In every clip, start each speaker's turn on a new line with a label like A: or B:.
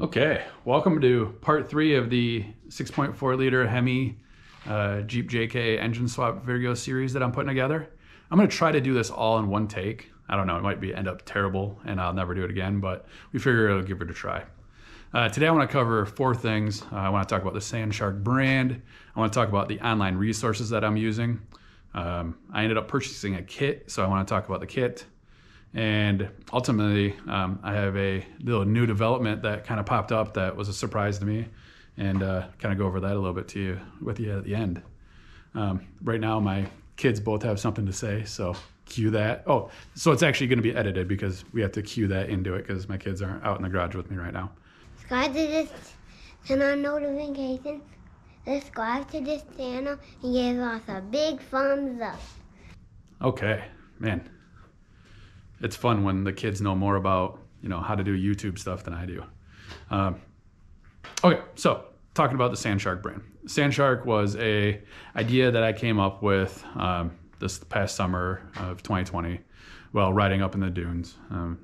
A: Okay, welcome to part 3 of the 6.4 liter Hemi Jeep JKU engine swap video series that I'm putting together. I'm going to try to do this all in one take. I don't know, it might end up terrible and I'll never do it again, but we figure I'll give it a try. Today I want to cover 4 things. I want to talk about the Sandshark brand. I want to talk about the online resources that I'm using. I ended up purchasing a kit, so I want to talk about the kit. And ultimately, I have a little new development that kind of popped up that was a surprise to me, and kind of go over that a little bit with you at the end. Right now, my kids both have something to say, so cue that. Oh, so it's actually going to be edited because we have to cue that into it because my kids aren't out in the garage with me right now.
B: Subscribe to this, turn on notifications, subscribe to this channel, and give us a big thumbs up.
A: Okay, man. It's fun when the kids know more about, how to do YouTube stuff than I do. Okay, so talking about the Sandshark brand. Sandshark was a idea that I came up with this past summer of 2020 while riding up in the dunes.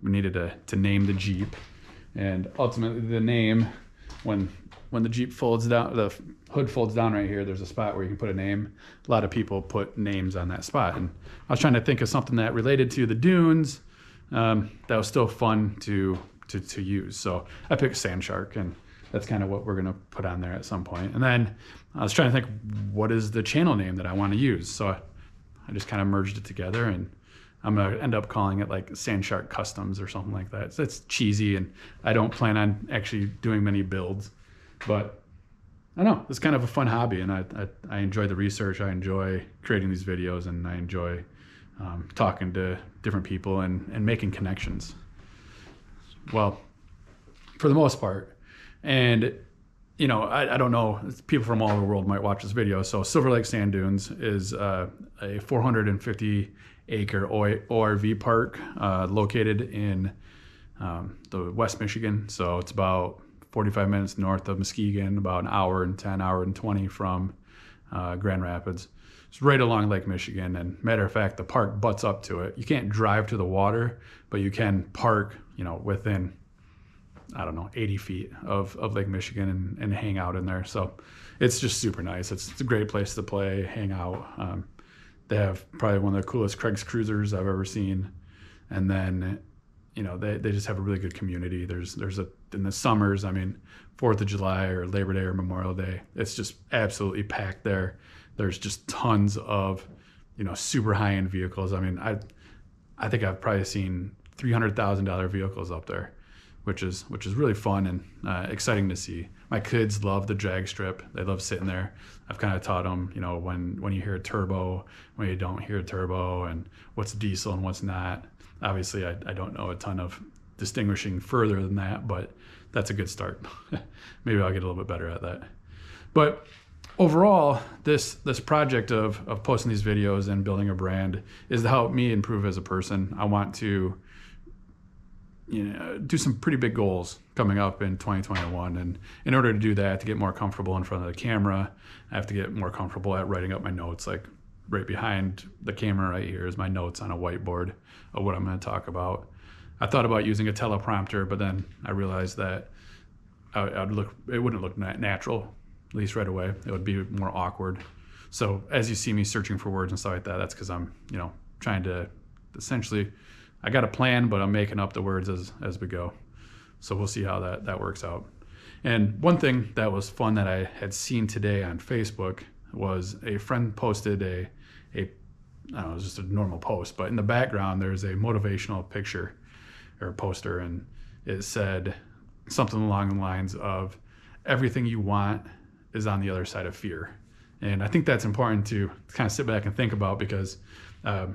A: We needed to name the Jeep, and ultimately the name, when the Jeep folds down, the hood folds down right here, there's a spot where you can put a name. A lot of people put names on that spot, and I was trying to think of something that related to the dunes that was still fun to use. So I picked Sandshark, and that's kind of what we're gonna put on there at some point. And then I was trying to think, what is the channel name that I want to use? So I just kind of merged it together, and I'm gonna end up calling it like Sandshark Customs or something like that. So it's cheesy, and I don't plan on actually doing many builds, but I don't know, it's kind of a fun hobby, and I enjoy the research. I enjoy creating these videos, and I enjoy talking to different people and making connections. Well, for the most part. And, I don't know, people from all over the world might watch this video. So Silver Lake Sand Dunes is a 450 acre ORV park located in the West Michigan. So it's about 45 minutes north of Muskegon, about an hour and 20 from Grand Rapids. It's right along Lake Michigan, and matter of fact, the park butts up to it. You can't drive to the water, but you can park, within, 80 feet of Lake Michigan and hang out in there. So it's just super nice. It's a great place to play, hang out. They have probably one of the coolest Craig's cruisers I've ever seen. And then, they just have a really good community. There's in the summers, 4th of July or Labor Day or Memorial Day, it's just absolutely packed there. There's just tons of, super high-end vehicles. I think I've probably seen $300,000 vehicles up there, which is really fun and exciting to see. My kids love the drag strip. They love sitting there. I've kind of taught them, when you hear a turbo, when you don't hear a turbo, and what's diesel and what's not. Obviously, I don't know a ton of distinguishing further than that, but that's a good start. Maybe I'll get a little bit better at that. But overall, this project of posting these videos and building a brand is to help me improve as a person. I want to do some pretty big goals coming up in 2021, and in order to do that, to get more comfortable in front of the camera, I have to get more comfortable at writing up my notes. Like right behind the camera right here is my notes on a whiteboard of what I'm going to talk about. I thought about using a teleprompter, but then I realized that it wouldn't look natural, at least right away. It would be more awkward. So as you see me searching for words and stuff like that, that's because I'm, trying to essentially, I got a plan, but I'm making up the words as we go. So we'll see how that works out. And one thing that was fun that I had seen today on Facebook was a friend posted I don't know, it was just a normal post, but in the background there's a motivational picture or poster, and it said something along the lines of, everything you want is on the other side of fear. And I think that's important to kind of sit back and think about, because I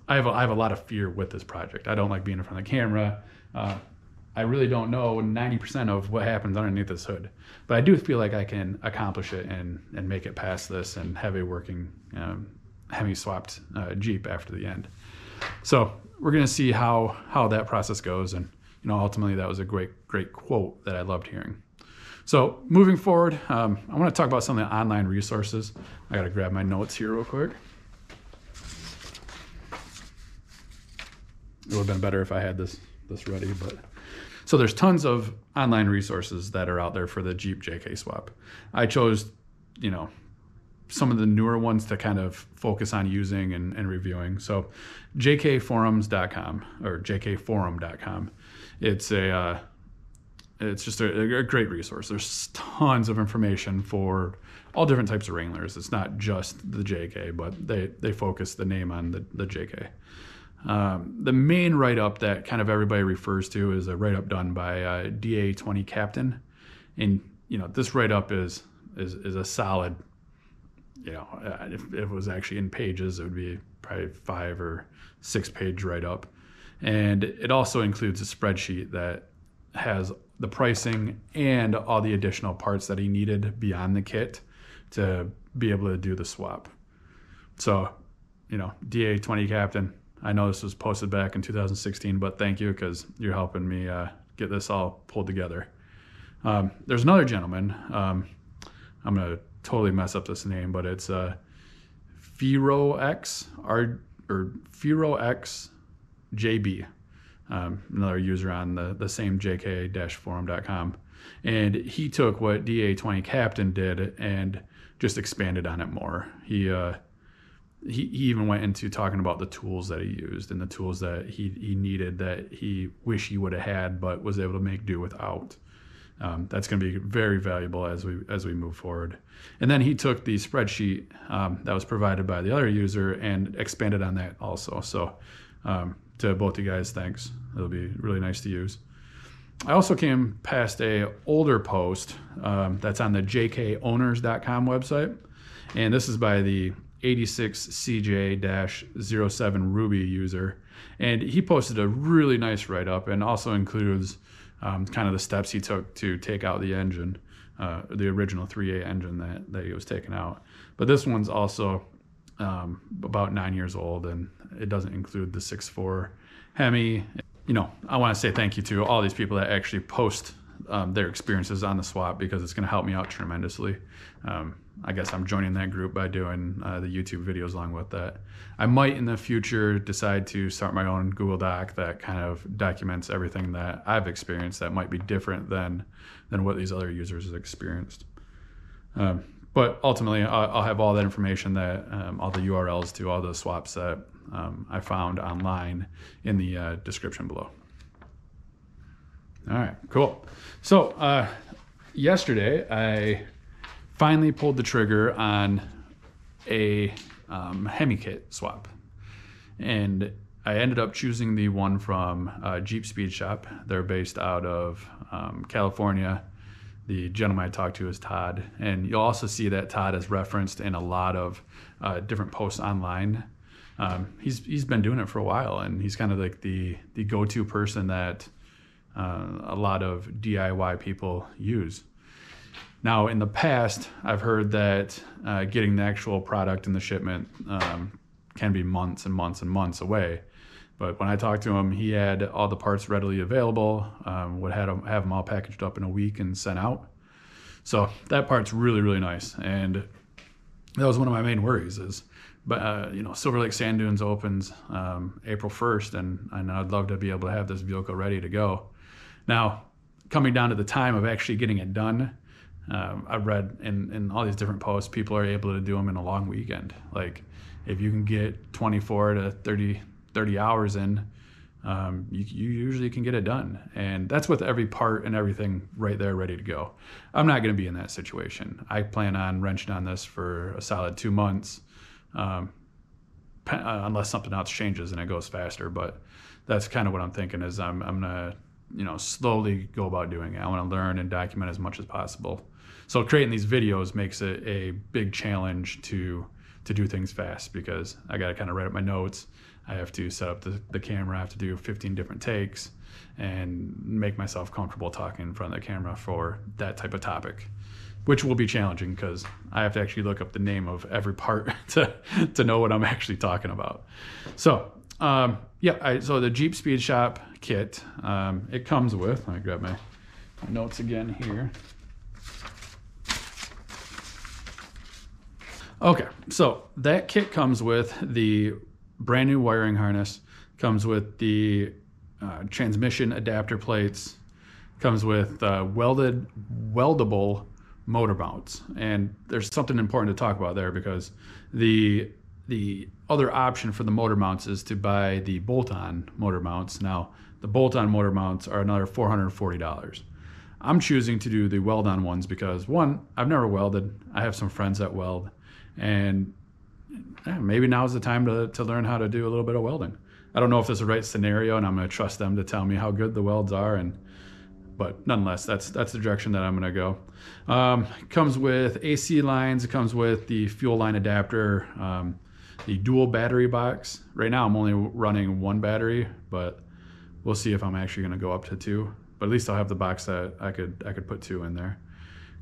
A: have a lot of fear with this project. I don't like being in front of the camera. I really don't know 90% of what happens underneath this hood, but I do feel like I can accomplish it and make it past this and have a working Hemi swapped Jeep after the end. So we're gonna see how that process goes, and ultimately that was a great quote that I loved hearing. So moving forward, I want to talk about some of the online resources. I got to grab my notes here real quick. It would have been better if I had this ready, but So there's tons of online resources that are out there for the Jeep JK swap. I chose, some of the newer ones to kind of focus on using and reviewing. So jkforums.com or jkforum.com. It's just a great resource. There's tons of information for all different types of Wranglers. It's not just the JK, but they focus the name on the JK. The main write-up that kind of everybody refers to is a write-up done by DA20 Captain. And, this write-up is a solid, if it was actually in pages, it would be probably 5 or 6 page write-up. And it also includes a spreadsheet that has the pricing and all the additional parts that he needed beyond the kit to be able to do the swap. So, DA20 Captain, I know this was posted back in 2016, but thank you because you're helping me get this all pulled together. There's another gentleman. I'm going to totally mess up this name, but it's FeroX JB. Another user on the same jk-forum.com. And he took what DA20 Captain did and just expanded on it more. He even went into talking about the tools that he used and the tools that he needed that he wish he would have had but was able to make do without. That's going to be very valuable as we move forward. And then he took the spreadsheet that was provided by the other user and expanded on that also. So to both you guys, thanks. It'll be really nice to use. I also came past a older post that's on the jkowners.com website. And this is by the 86CJ-07 Ruby user. And he posted a really nice write-up and also includes kind of the steps he took to take out the engine, the original 3.8 engine that he was taking out. But this one's also about 9 years old, and it doesn't include the 6.4 Hemi. I want to say thank you to all these people that actually post their experiences on the swap because it's going to help me out tremendously. I guess I'm joining that group by doing the YouTube videos along with that. I might in the future decide to start my own Google Doc that kind of documents everything that I've experienced that might be different than what these other users have experienced. But ultimately, I'll have all that information, that all the URLs to all the swaps that I found online in the description below. All right, cool. So yesterday, I finally pulled the trigger on a Hemi kit swap. And I ended up choosing the one from Jeep Speed Shop. They're based out of California. The gentleman I talked to is Todd. And you'll also see that Todd is referenced in a lot of different posts online. He's been doing it for a while, and he's kind of like the go-to person that a lot of DIY people use. Now, in the past, I've heard that getting the actual product and the shipment can be months and months and months away. But when I talked to him, he had all the parts readily available, would have them all packaged up in a week and sent out. So that part's really, really nice. And that was one of my main worries is, Silver Lake Sand Dunes opens April 1st, and I'd love to be able to have this vehicle ready to go. Now, coming down to the time of actually getting it done, I've read in all these different posts, people are able to do them in a long weekend. Like if you can get 24 to 30 hours in, you usually can get it done. And that's with every part and everything right there ready to go. I'm not going to be in that situation. I plan on wrenching on this for a solid 2 months, unless something else changes and it goes faster. But that's kind of what I'm thinking is I'm going to, slowly go about doing it. I want to learn and document as much as possible. So creating these videos makes it a big challenge to do things fast because I got to kind of write up my notes. I have to set up the camera. I have to do 15 different takes and make myself comfortable talking in front of the camera for that type of topic, which will be challenging because I have to actually look up the name of every part to know what I'm actually talking about. So, so the Jeep Speed Shop kit, it comes with, let me grab my notes again here. Okay, so that kit comes with the brand new wiring harness, comes with the transmission adapter plates, Comes with weldable motor mounts, and there's something important to talk about there, because the other option for the motor mounts is to buy the bolt-on motor mounts. Now, the bolt-on motor mounts are another $440. I'm choosing to do the weld-on ones because, one, I've never welded. I have some friends that weld, and maybe now's the time to learn how to do a little bit of welding. I don't know if this is the right scenario, and I'm going to trust them to tell me how good the welds are, but nonetheless, that's the direction that I'm going to go. Comes with AC lines. It comes with the fuel line adapter, the dual battery box. Right now, I'm only running one battery, but we'll see if I'm actually going to go up to two. But at least I'll have the box that I could put two in there.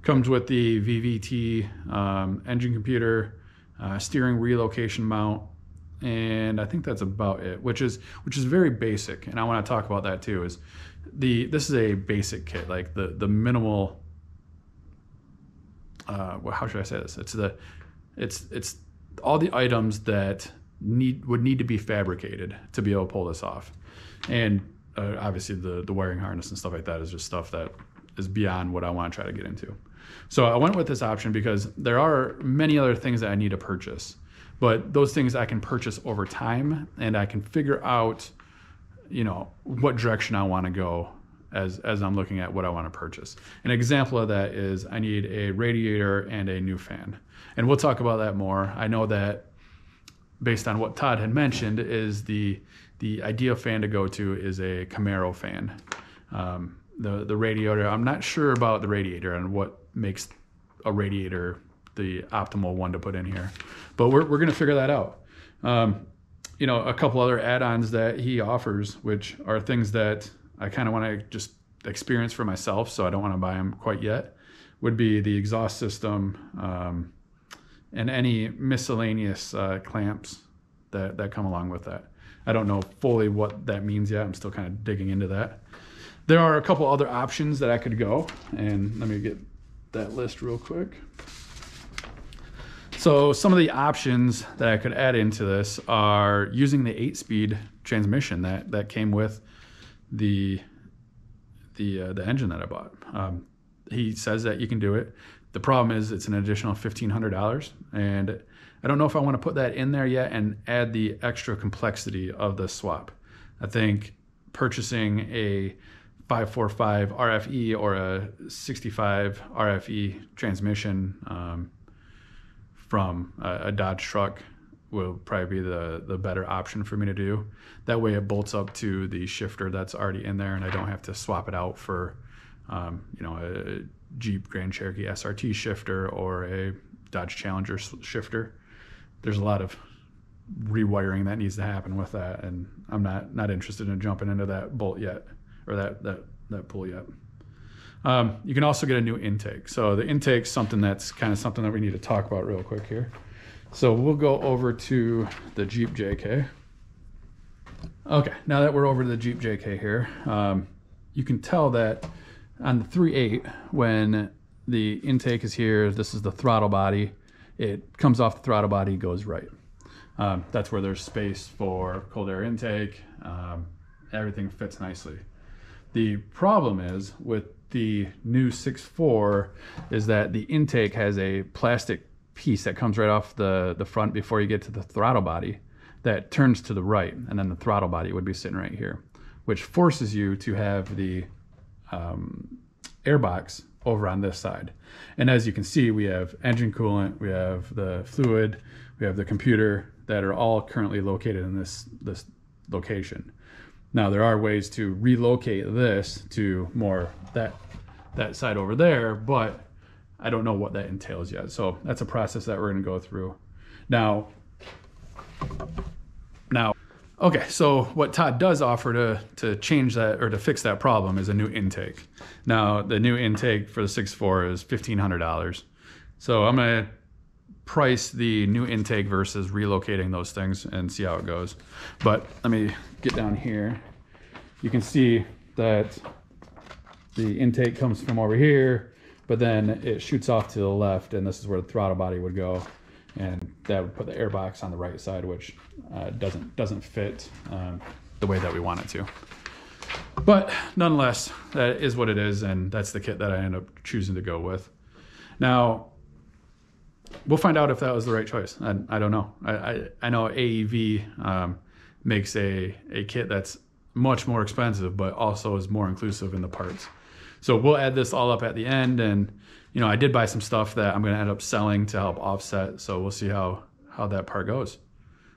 A: Comes with the VVT engine computer, steering relocation mount, and I think that's about it, which is very basic. And I want to talk about that too. This is a basic kit, like the minimal. How should I say this? It's all the items that would need to be fabricated to be able to pull this off, and obviously the wiring harness and stuff like that is just stuff that is beyond what I want to try to get into. So I went with this option because there are many other things that I need to purchase, but those things I can purchase over time, and I can figure out, what direction I want to go as I'm looking at what I want to purchase. An example of that is I need a radiator and a new fan, and we'll talk about that more. I know that based on what Todd had mentioned, is the ideal fan to go to is a Camaro fan. The radiator, I'm not sure about the radiator and what makes a radiator the optimal one to put in here, but we're going to figure that out. A couple other add-ons that he offers, which are things that I kind of want to just experience for myself, so I don't want to buy them quite yet, would be the exhaust system, and any miscellaneous clamps that come along with that. I don't know fully what that means yet. I'm still kind of digging into that. There are a couple other options that I could go, and let me get that list real quick. So some of the options that I could add into this are using the 8-speed transmission that came with the engine that I bought. He says that you can do it. The problem is it's an additional $1,500, and I don't know if I want to put that in there yet and add the extra complexity of the swap. I think purchasing a 545 RFE or a 65 RFE transmission from a Dodge truck will probably be the better option for me to do. That way it bolts up to the shifter that's already in there, and I don't have to swap it out for a Jeep Grand Cherokee SRT shifter or a Dodge Challenger shifter. There's a lot of rewiring that needs to happen with that, and I'm not interested in jumping into that bolt yet, or that pull yet. You can also get a new intake. So the intake's something that's kind of something that we need to talk about real quick here. So we'll go over to the Jeep JK. Okay, now that we're over to the Jeep JK here, you can tell that on the 3.8, when the intake is here, this is the throttle body. It comes off the throttle body, goes right. That's where there's space for cold air intake. Everything fits nicely. The problem is with the new 6.4 is that the intake has a plastic piece that comes right off the front before you get to the throttle body that turns to the right, and then the throttle body would be sitting right here, which forces you to have the airbox over on this side. And as you can see, we have engine coolant, we have the fluid, we have the computer that are all currently located in this location. Now there are ways to relocate this to more that side over there, but I don't know what that entails yet. So that's a process that we're going to go through. Now, okay, so what Todd does offer to change that, or to fix that problem, is a new intake. Now, the new intake for the 6.4 is $1,500. So I'm going to price the new intake versus relocating those things and see how it goes. But let me get down here. You can see that the intake comes from over here, but then it shoots off to the left, and this is where the throttle body would go, and that would put the airbox on the right side, which doesn't fit the way that we want it to. But nonetheless, that is what it is, and that's the kit that I end up choosing to go with. Now, we'll find out if that was the right choice. I don't know. I know AEV makes a kit that's much more expensive, but also is more inclusive in the parts. So we'll add this all up at the end, and I did buy some stuff that I'm going to end up selling to help offset. So we'll see how that part goes.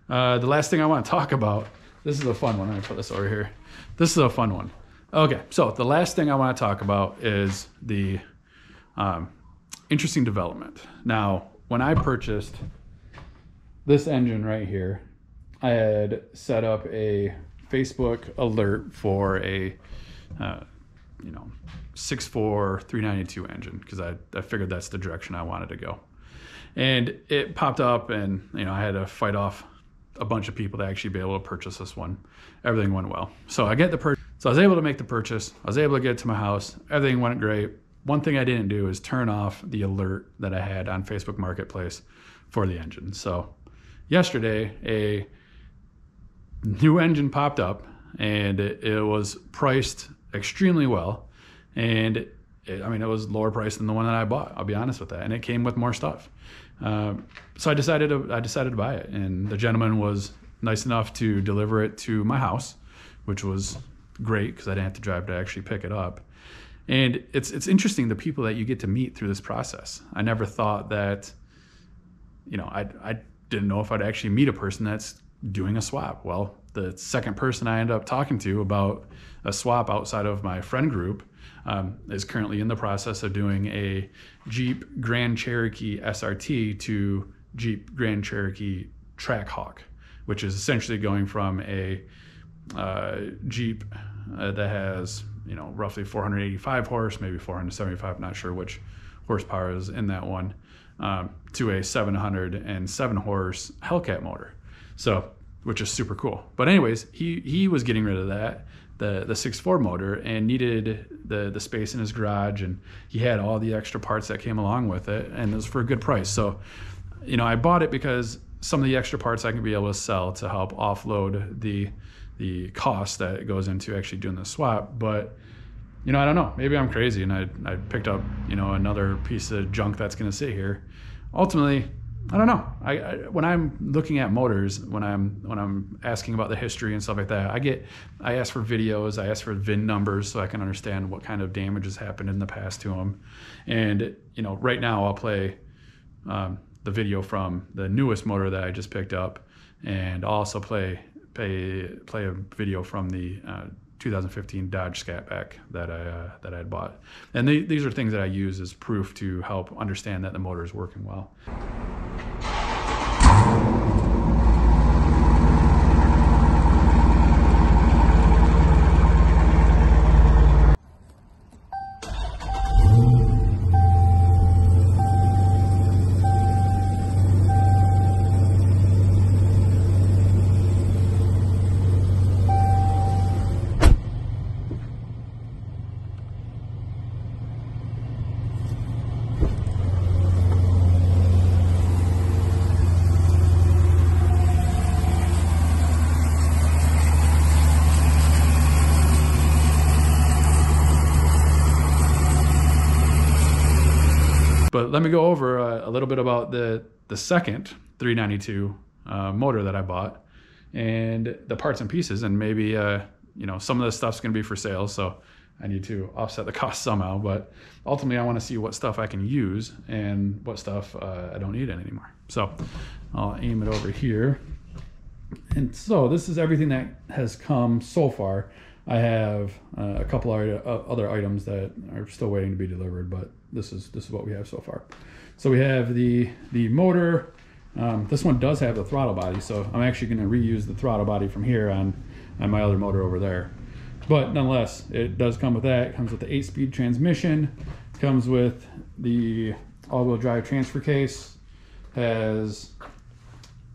A: The last thing I want to talk about, this is a fun one. I'm going to put this over here. This is a fun one. Okay, so the last thing I want to talk about is the interesting development. Now, when I purchased this engine right here, I had set up a Facebook alert for a 6.4 392 engine, because I figured that's the direction I wanted to go. And it popped up, and I had to fight off a bunch of people to actually be able to purchase this one. Everything went well. So I was able to make the purchase. I was able to get it to my house. Everything went great. One thing I didn't do is turn off the alert that I had on Facebook Marketplace for the engine. So yesterday, a new engine popped up, and it was priced extremely well. And it was lower priced than the one that I bought. I'll be honest with that. And it came with more stuff. So I decided to buy it. And the gentleman was nice enough to deliver it to my house, which was great because I didn't have to drive to actually pick it up. And it's interesting, the people that you get to meet through this process. I never thought that, I didn't know if I'd actually meet a person that's doing a swap. Well, the second person I ended up talking to about a swap outside of my friend group is currently in the process of doing a Jeep Grand Cherokee SRT to Jeep Grand Cherokee Trackhawk, which is essentially going from a Jeep that has roughly 485 horse, maybe 475, not sure which horsepower is in that one, to a 707 horse Hellcat motor. So, which is super cool. But anyways, he was getting rid of that, the 6.4 motor, and needed the space in his garage, and he had all the extra parts that came along with it, and it was for a good price. So, I bought it because some of the extra parts I can be able to sell to help offload the cost that goes into actually doing the swap. But I don't know, maybe I'm crazy and I picked up another piece of junk that's going to sit here. Ultimately, I don't know. I when I'm looking at motors, when I'm asking about the history and stuff like that, I ask for videos, I ask for VIN numbers so I can understand what kind of damage has happened in the past to them. And right now I'll play the video from the newest motor that I just picked up, and I'll also play a video from the 2015 Dodge Scatback that I had bought. And these are things that I use as proof to help understand that the motor is working well. But let me go over a little bit about the second 392 motor that I bought, and the parts and pieces, and maybe some of this stuff's going to be for sale, so I need to offset the cost somehow. But ultimately, I want to see what stuff I can use and what stuff I don't need anymore. So I'll aim it over here. And so this is everything that has come so far. I have a couple other items that are still waiting to be delivered, but this is what we have so far. So we have the motor. This one does have the throttle body, so I'm actually going to reuse the throttle body from here on my other motor over there. But nonetheless, it does come with that. It comes with the 8-speed transmission. It comes with the all-wheel drive transfer case. Has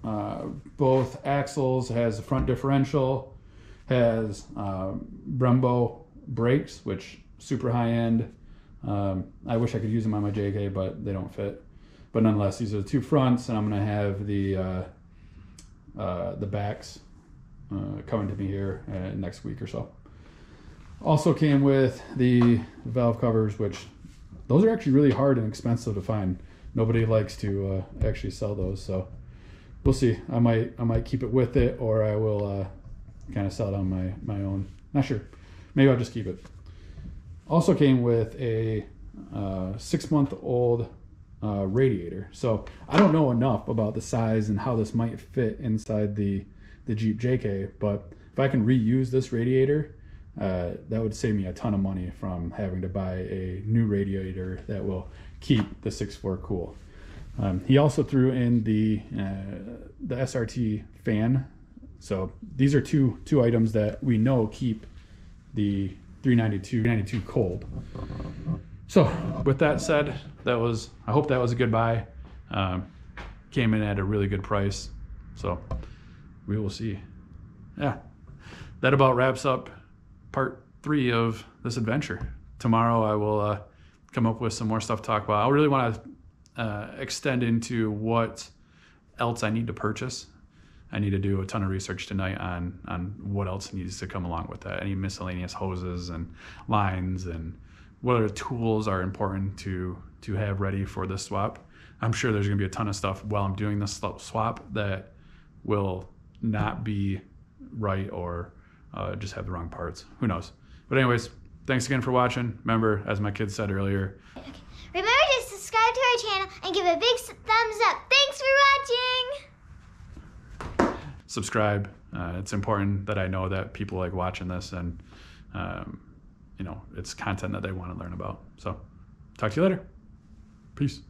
A: both axles. Has a front differential. Has Brembo brakes, which super high end. I wish I could use them on my JK, but they don't fit. But nonetheless, these are the two fronts, and I'm going to have the backs coming to me here next week or so. Also came with the valve covers, which those are actually really hard and expensive to find. Nobody likes to actually sell those, so we'll see. I might keep it with it, or I will kind of sell it on my own. Not sure. Maybe I'll just keep it. Also came with a 6-month-old radiator. So I don't know enough about the size and how this might fit inside the Jeep JK, but if I can reuse this radiator, that would save me a ton of money from having to buy a new radiator that will keep the 6.4 cool. He also threw in the SRT fan. So these are two items that we know keep the 392 cold. So with that said, I hope that was a good buy. Came in at a really good price. So we will see. Yeah, that about wraps up part 3 of this adventure. Tomorrow I will come up with some more stuff to talk about. I really want to extend into what else I need to purchase. I need to do a ton of research tonight on what else needs to come along with that. Any miscellaneous hoses and lines, and what other tools are important to have ready for this swap. I'm sure there's going to be a ton of stuff while I'm doing this swap that will not be right, or just have the wrong parts. Who knows? But anyways, thanks again for watching. Remember, as my kids said earlier,
B: remember to subscribe to our channel and give a big thumbs up. Thanks for watching.
A: Subscribe. It's important that I know that people like watching this, and it's content that they want to learn about. So talk to you later. Peace.